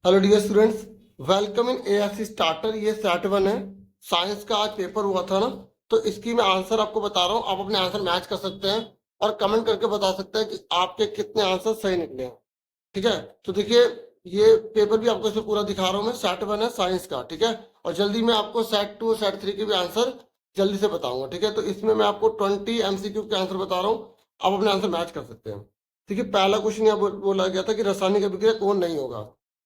Hello dear students, welcome in ASC starter. ये set one है। Science का आज पेपर हुआ था ना, तो इसकी मैं आंसर आपको बता रहा हूँ। आप अपने आंसर मैच कर सकते हैं और कमेंट करके बता सकते हैं कि आपके कितने आंसर सही निकले हैं। ठीक है, तो देखिए ये पेपर भी आपको इसमें पूरा दिखा रहा हूँ मैं। सेट वन है साइंस का, ठीक है। और जल्दी मैं आपको सेट टू और सेट थ्री के भी आंसर जल्दी से बताऊंगा। ठीक है, तो इसमें मैं आपको 20 MCQ के आंसर बता रहा हूँ। आप अपने आंसर मैच कर सकते हैं। ठीक है, पहला क्वेश्चन यहाँ बोला गया था कि रासायनिक अभिक्रिया कौन नहीं होगा।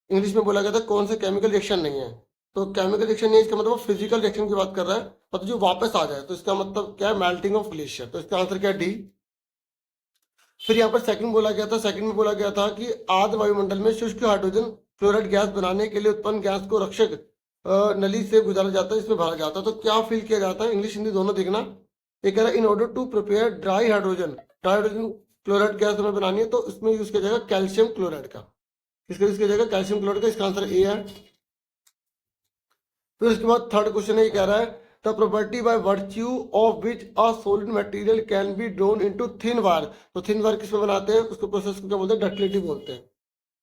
इंग्लिश में बोला गया था कौन से केमिकल रिएक्शन नहीं है। तो केमिकल रिएक्शन नहीं है, इसका मतलब फिजिकल रिएक्शन की बात कर रहा है, मतलब जो वापस आ जाए। तो इसका मतलब क्या है? Melting of glacier. तो इसका आंसर क्या है? डी। फिर यहाँ पर सेकंड बोला गया था, सेकंड में बोला गया था कि आर्द्र वायुमंडल में शुष्क हाइड्रोजन फ्लोराइड गैस बनाने के लिए उत्पन्न गैस को रक्षक नली से गुजारा जाता है, इसमें भरा जाता है। तो क्या फिल किया जाता है? इंग्लिश हिंदी दोनों देखना। ये कह रहा है in order to prepare dry hydrogen chloride gas हमें बनानी है, तो इसमें यूज किया जाएगा कैल्शियम क्लोराइड का। किसका यूज किया जाएगा? कैल्शियम क्लोराइड का। इसका आंसर ए है। फिर उसके बाद थर्ड क्वेश्चन ये कह रहा है the property by virtue of which a solid material can be drone into thin wire. तो थिन वायर किसमें बनाते हैं? उसको प्रोसेस को क्या बोलते हैं? डक्टिलिटी बोलते हैं।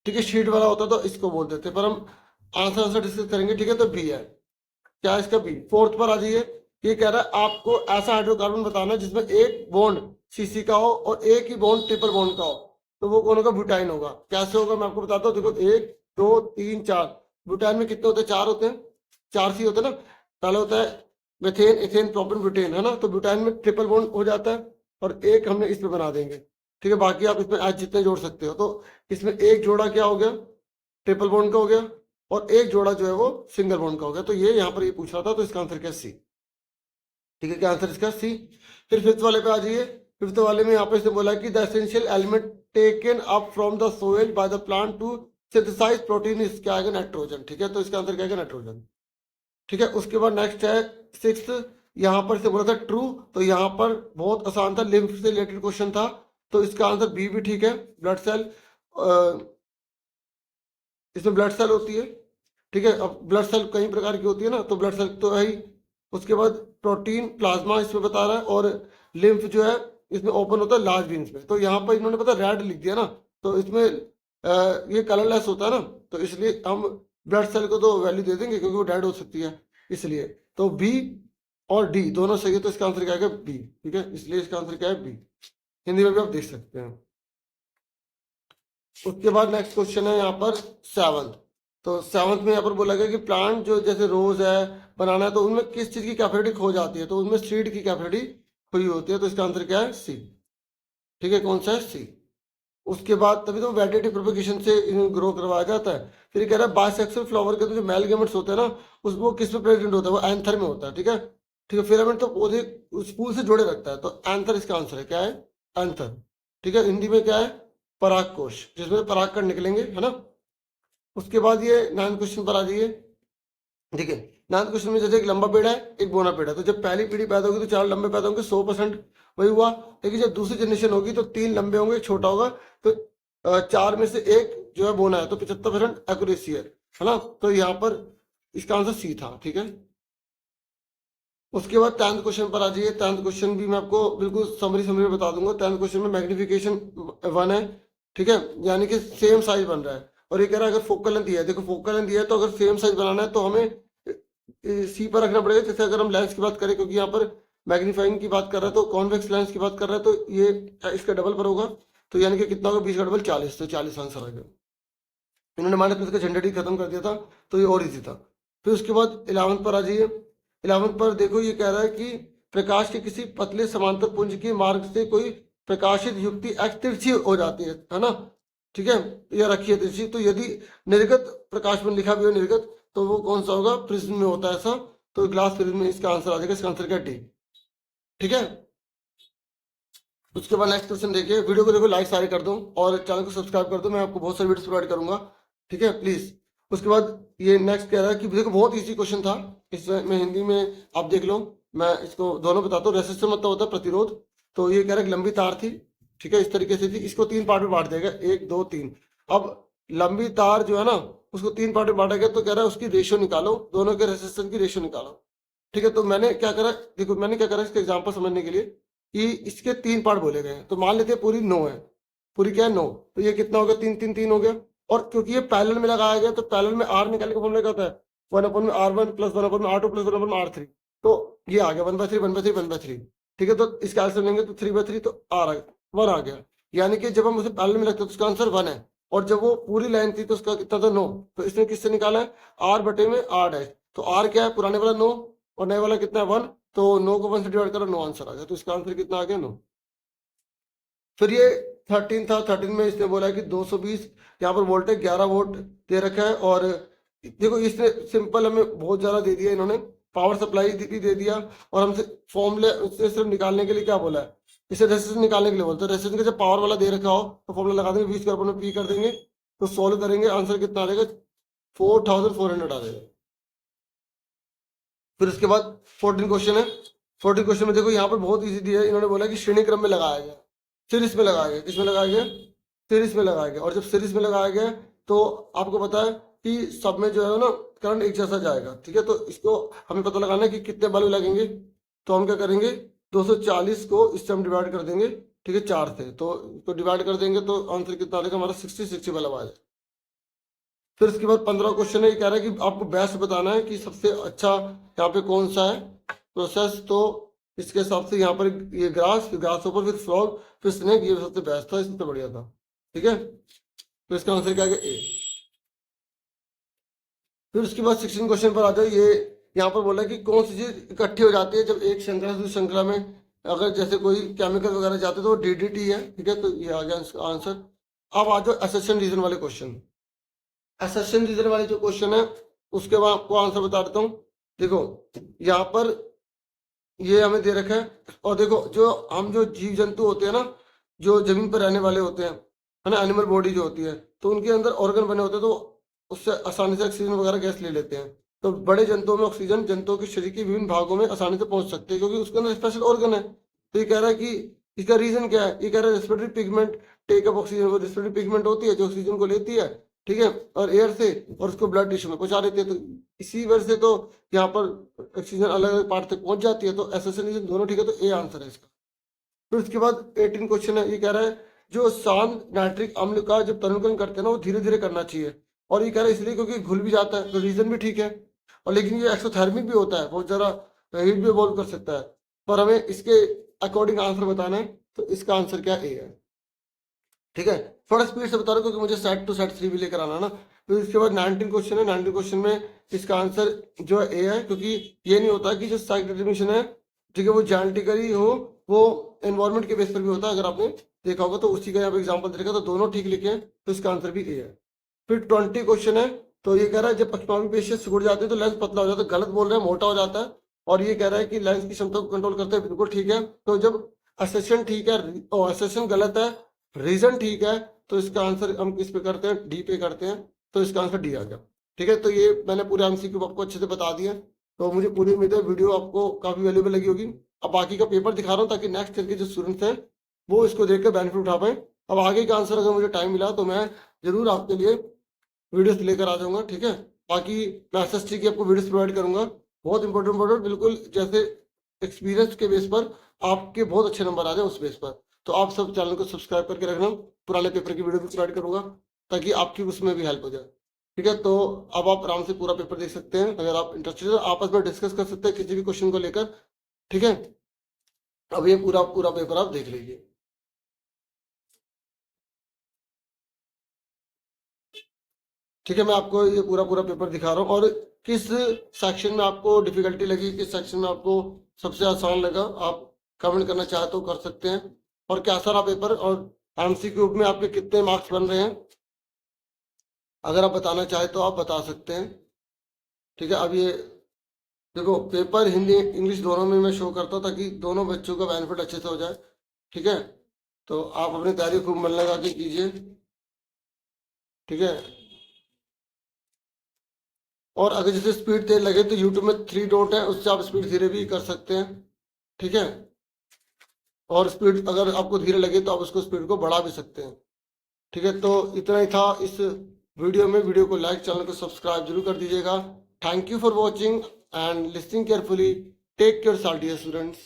ठीक है, शीट वाला होता है तो इसको बोल देते हैं, पर हम आंसर डिस्कस करेंगे। ठीक है, तो बी है। क्या है इसका? बी। फोर्थ पर आ जाइए। ये कह रहा है आपको ऐसा हाइड्रोकार्बन बताना है जिसमें एक बॉन्ड सीसी का हो और एक ही बॉन्ड ट्रिपल बॉन्ड का हो। तो वो कौन होगा? ब्यूटाइन होगा। कैसे होगा मैं आपको बताता हूँ। देखो, 1 2 3 4। ब्यूटाइन में कितने होते हैं? 4 होते हैं। 4 सी होते हैं ना। पहले होता है मेथेन, इथेन, प्रोपेन, ब्यूटेन, है ना। तो ब्यूटाइन में ट्रिपल बॉन्ड हो जाता है और एक हमने इसमें बना देंगे। ठीक है, बाकी आप इसमें आज जितने जोड़ सकते हो। तो इसमें एक जोड़ा क्या हो गया? ट्रिपल बॉन्ड का हो गया, और एक जोड़ा जो है वो सिंगल बॉन्ड का हो गया। तो ये यहाँ पर ये पूछ रहा था, तो इसका आंसर क्या? सी। ठीक है, क्या आंसर इसका? सी। फिर फिफ्थ वाले पे आ जाइए। फिफ्थ वाले में यहाँ पे इसने बोला कि the essential element taken up from the soil by the plant to synthesise protein is क्या आएगा? नाइट्रोजन। ठीक है, तो इसका आंसर क्या आएगा? नाइट्रोजन। ठीक है, उसके बाद नेक्स्ट है सिक्स्थ। यहाँ पर से बोला था ट्रू, तो यहाँ पर बहुत आसान था, लिम्फ से रिलेटेड क्वेश्चन था। तो इसका आंसर बी भी ठीक है। ब्लड सेल, इसमें ब्लड सेल होती है। ठीक है, अब ब्लड सेल कई प्रकार की होती है ना, तो ब्लड सेल तो है ही। उसके बाद प्रोटीन प्लाज्मा इसमें बता रहा है, और लिम्फ जो है इसमें ओपन होता है लार्ज वेन्स में। तो यहाँ पर इन्होंने पता रेड लिख दिया ना, तो इसमें ये कलरलेस होता है ना, तो इसलिए हम ब्लड सेल को तो वैल्यू दे देंगे क्योंकि वो डेड हो सकती है, इसलिए। तो बी और डी दोनों सही है, तो इसका आंसर क्या है? बी। ठीक है, इसलिए इसका आंसर क्या है? बी। हिंदी में भी आप देख सकते हैं। उसके बाद नेक्स्ट क्वेश्चन है यहाँ पर सेवंथ। तो सेवंथ में यहाँ पर बोला गया कि प्लांट जो जैसे रोज है, बनाना है, तो उनमें किस चीज की कैपेसिटी खो जाती है? तो उनमें सीड की कैपेसिटी खोई होती है। तो इसका आंसर क्या है? सी। ठीक है, कौन सा है? सी। उसके बाद तभी तो वेजिटेटिव प्रोपेगेशन से ग्रो करवाया जाता है। फिर ये कह रहा है बाइसेक्सुअल फ्लावर के तो जो मेल गेमेट्स होते हैं ना, उसमें किस में प्रेजेंट होता है? वो एंथर में होता है। ठीक है, ठीक है। फिलामेंट तो पौधे उस फूल से जुड़े रखता है, तो एंथर इसका आंसर है। क्या है? एंथर। ठीक है, हिंदी में क्या है? पराग कोश, जिसमें पराग कण निकलेंगे, है ना। उसके बाद ये 9 क्वेश्चन पर आ जाइए। ठीक है, 9 क्वेश्चन में जैसे एक लंबा पेड़ है, एक बोना पेड़ है, तो जब पहली पीढ़ी पैदा होगी तो 4 लंबे पैदा होंगे, 100% वही हुआ। लेकिन जब दूसरी जनरेशन होगी तो 3 लंबे होंगे, एक छोटा होगा। तो 4 में से एक जो है बोना है, तो 75% एक्यूरेसी है ना। तो यहाँ पर इसका आंसर सी था। ठीक है, उसके बाद 10th क्वेश्चन पर आ जाइए। 10th क्वेश्चन भी मैं आपको बिल्कुल समरी समरी बता दूंगा। 10th क्वेश्चन में मैग्निफिकेशन 1 है। ठीक है, यानी कि सेम साइज बन रहा है। और ये कह रहा है अगर फोकल लेंथ दिया है, देखो फोकल लेंथ दिया है, तो अगर सेम साइज बनाना है तो हमें सी पर रखना पड़ेगा। जैसे अगर हम लेंस की बात करें, क्योंकि यहाँ पर मैग्नीफाइंग की बात कर रहा है, तो कॉन्वेक्स लेंस की बात कर रहा है, तो ये इसका डबल पर होगा। तो यानी कि कितना होगा? 20 का डबल 40, तो 40 आंसर आ गया। इन्होंने माइनस में इसका झंडा खत्म कर दिया था, तो ये और इजी था। फिर उसके बाद 11th पर आ जाइए। 11th पर देखो, ये कह रहा है कि प्रकाश के किसी पतले समांतर पुंज के मार्ग से कोई प्रकाशित युक्ति एक्स तिरछी हो जाती है ना। ठीक है, या रखी है तिरछी, तो यदि निर्गत प्रकाश में लिखा भी हो निर्गत, तो वो कौन सा होगा? प्रिज्म में होता है ऐसा, तो ग्लास प्रिज्म में इसका आंसर आ जाएगा। इसका आंसर क्या? डी। ठीक है, उसके बाद नेक्स्ट क्वेश्चन देखिए। वीडियो को देखो लाइक सारे कर दो और चैनल को सब्सक्राइब कर दो, मैं आपको बहुत सारी वीडियोस प्रोवाइड करूंगा। ठीक है, प्लीज। उसके बाद ये नेक्स्ट कह रहा है कि देखो बहुत इजी क्वेश्चन था, इसमें हिंदी में आप देख लो। मैं इसको दोनों बताता हूँ। रेसिस्टर मतलब होता है प्रतिरोध। तो ये कह रहा है लंबी तार थी, ठीक है, इस तरीके से थी। इसको 3 पार्ट में बांट देगा, 1 2 3। अब लंबी तार जो है ना, उसको 3 पार्ट में बांटा गया, तो कह रहा है उसकी रेशियो निकालो, दोनों के रेसिस्टेंस की रेशियो निकालो। ठीक है, तो मैंने क्या करा, देखो मैंने क्या करा इसका एग्जाम्पल समझने के लिए, कि इसके 3 पार्ट बोले गए हैं। तो मान लेते हैं पूरी 9 है। पूरी क्या है? 9। तो ये कितना हो गया? 3 3 3 हो गया। और क्योंकि ये पैरेलल में लगाया गया तो पैरेलल में आर निकालने का फॉर्मूला क्या होता है, 1/r1 plus 1/r2 plus 1/r3। तो ये आ गया 1/3 1/3 1/3। ठीक है, तो इसका आंसर लेंगे तो 3/3 तो आर 1 आ गया। यानी कि जब हम उसे पैरेलल में रखते हैं तो उसका आंसर 1 है, और जब वो पूरी लाइन थी तो उसका कितना था 9। तो इसने किससे निकाला है, आर बटे में आर डैश। तो आर क्या है, पुराने वाला 9 और नए वाला कितना है 1, तो 9 को 1 से डिवाइड करो 9 आंसर आ गया। तो इसका आंसर कितना आ गया 9। फिर ये 13 था, 13 में इसने बोला है कि 220 यहाँ पर वोल्ट है, 11 वोल्ट दे रखा है। और देखो इसने सिंपल हमें बहुत ज्यादा दे दिया इन्होंने, पावर सप्लाई भी दे दिया, और हमसे फॉर्मूले उससे सिर्फ निकालने के लिए क्या बोला है, इसे रेसिस्टेंस निकालने के लिए बोलते हैं। रेसिस्टेंस का जब पावर वाला दे रखा हो तो फॉर्मूला लगा देंगे, 20 में पी कर देंगे, तो सोल्व करेंगे, आंसर कितना आ जाएगा 4400 आ जाएगा। फिर उसके बाद 14 क्वेश्चन है। 14 क्वेश्चन में देखो यहाँ पर बहुत इजी दिया है, इन्होंने बोला कि श्रेणी क्रम में लगाया गया, सीरीज में लगाया गया, किसमें लगाया गया, सीरीज में लगाया गया। और जब सीरीज में लगाया गया तो आपको पता है कि सब में जो है ना करंट एक जैसा जाएगा। ठीक है, तो इसको हमें पता लगाना है कि कितने बल्ब लगेंगे। तो हम क्या करेंगे, 240 को इससे हम डिवाइड कर देंगे, ठीक है 4 से, तो इसको डिवाइड कर देंगे तो आंसर कितना आ जाएगा हमारा 60 बल्ब आ जाएगा। फिर इसके बाद 15 क्वेश्चन है, ये कह रहा है कि आपको बेस्ट बताना है कि सबसे अच्छा यहाँ पे कौन सा है प्रोसेस। तो इसके हिसाब से यहाँ पर ये ग्रास ऊपर, फिर फ्रॉग, फिर स्नेक, ये सबसे बेस्ट था, सबसे बढ़िया था। ठीक है, तो इसका आंसर क्या है ए। फिर उसके बाद 16 क्वेश्चन पर आ जाओ। ये यहाँ पर बोला कि कौन सी चीज इकट्ठी हो जाती है जब एक श्रृंखला से दूसरी श्रृंखला में, अगर जैसे कोई केमिकल वगैरह जाते तो वो डीडीटी है। ठीक है, तो ये आ गया इसका आंसर। अब आ जाओ असर्शन रीजन वाले क्वेश्चन। असर्शन रीजन वाले जो क्वेश्चन है उसके बाद आपको आंसर बता देता हूँ। देखो यहाँ पर ये हमें दे रखा है, और देखो जो हम जो जीव जंतु होते हैं ना, जो जमीन पर रहने वाले होते हैं, है ना, एनिमल बॉडी जो होती है, तो उनके अंदर ऑर्गन बने होते हैं, तो उससे आसानी से ऑक्सीजन वगैरह गैस ले लेते हैं। तो बड़े जंतुओं में ऑक्सीजन जंतुओं के शरीर के विभिन्न भागों में आसानी से पहुंच सकते हैं, क्योंकि उसके अंदर स्पेशल ऑर्गन है। तो ये कह रहा है कि इसका रीजन क्या है, ये कह रहा है respiratory pigment take up oxygen. वो रेस्पिरेटरी पिगमेंट होती है जो ऑक्सीजन को लेती है, ठीक है, और एयर से, और उसको ब्लड टिश्यू में पहुंचा देती है। तो इसी वजह से तो यहाँ पर ऑक्सीजन अलग अलग पार्ट तक पहुंच जाती है। तो एसएसएन रीजन दोनों ठीक है, तो ए आंसर है इसका। फिर उसके बाद 18 क्वेश्चन है, ये कह रहा है जो शांत नाइट्रिक अम्ल का जब तरणकरण करते हैं ना वो धीरे धीरे करना चाहिए। और ये कह रहा है इसलिए क्योंकि घुल भी जाता है, तो रीजन भी ठीक है। और लेकिन ये एक्सोथर्मिक भी होता है, बहुत ज़्यादा हीट भी इवॉल्व कर सकता है। पर हमें इसके अकॉर्डिंग आंसर बताना है, तो इसका आंसर क्या ए है। ठीक है, थोड़ा स्पीड से बता रहा हूँ क्योंकि मुझे सेट टू सेट 3 भी लेकर आना ना। फिर इसके बाद 19 क्वेश्चन है। 19 क्वेश्चन में इसका आंसर जो है ए है, क्योंकि ये नहीं होता कि जो साइक डिटर्मिनेशन है, ठीक है, वो जेनेटिकली हो, वो एनवायरमेंट के बेस पर भी होता है। अगर आपने देखा होगा तो उसी का यहाँ पे एग्जाम्पल देखा, तो दोनों ठीक लिखे हैं, तो इसका आंसर भी ए है। फिर 20 क्वेश्चन है, तो ये कह रहा है जब पक्षपाती पेशी सिकुड़ जाते हैं तो लेंस पतला हो जाता है। गलत बोल रहे हैं, मोटा हो जाता है। और ये कह रहा है कि लेंस की क्षमता को कंट्रोल करते हैं, बिल्कुल ठीक है। तो जब असेशन ठीक है, असेशन गलत है, रीजन ठीक है, तो इसका आंसर हम किस पे करते हैं, डी पे करते हैं। तो इसका आंसर डी आ गया। ठीक है, तो ये मैंने पूरे एमसीक्यू आपको अच्छे से बता दिया। तो मुझे पूरी उम्मीद है वीडियो आपको काफी वैल्यूबल लगी होगी। अब बाकी का पेपर दिखा रहा हूँ ताकि नेक्स्ट ईयर के जो स्टूडेंट्स हैं वो इसको देख कर बेनिफिट उठा पाए। अब आगे का आंसर अगर मुझे टाइम मिला तो मैं जरूर आपके लिए वीडियोस लेकर आ जाऊंगा। ठीक है, बाकी मैं एसएसटी की आपको वीडियोस प्रोवाइड करूंगा, बहुत इंपॉर्टेंट बिल्कुल, जैसे एक्सपीरियंस के बेस पर आपके बहुत अच्छे नंबर आ जाए उस बेस पर। तो आप सब चैनल को सब्सक्राइब करके रखना, पुराने पेपर की वीडियो भी प्रोवाइड करूंगा ताकि आपकी उसमें भी हेल्प हो जाए। ठीक है, तो अब आप आराम से पूरा पेपर देख सकते हैं। अगर आप इंटरेस्टेड है आपस में डिस्कस कर सकते हैं किसी भी क्वेश्चन को लेकर। ठीक है, अब ये पूरा पूरा पेपर आप देख लीजिए। ठीक है, मैं आपको ये पूरा पूरा पेपर दिखा रहा हूँ, और किस सेक्शन में आपको डिफिकल्टी लगी, किस सेक्शन में आपको सबसे आसान लगा, आप कमेंट करना चाहे तो कर सकते हैं। और कैसा रहा पेपर, और एमसीक्यू में आपके कितने मार्क्स बन रहे हैं, अगर आप बताना चाहे तो आप बता सकते हैं। ठीक है, अब ये देखो पेपर हिंदी इंग्लिश दोनों में मैं शो करता हूँ ताकि दोनों बच्चों का बेनिफिट अच्छे से हो जाए। ठीक है, तो आप अपनी तैयारी खूब मन लगा के कीजिए। ठीक है, और अगर जैसे स्पीड तेज लगे तो यूट्यूब में 3 डॉट है, उससे आप स्पीड धीरे भी कर सकते हैं। ठीक है, और स्पीड अगर आपको धीरे लगे तो आप उसको स्पीड को बढ़ा भी सकते हैं। ठीक है, तो इतना ही था इस वीडियो में। वीडियो को लाइक, चैनल को सब्सक्राइब जरूर कर दीजिएगा। Thank you for watching and listening carefully. Take care dear students.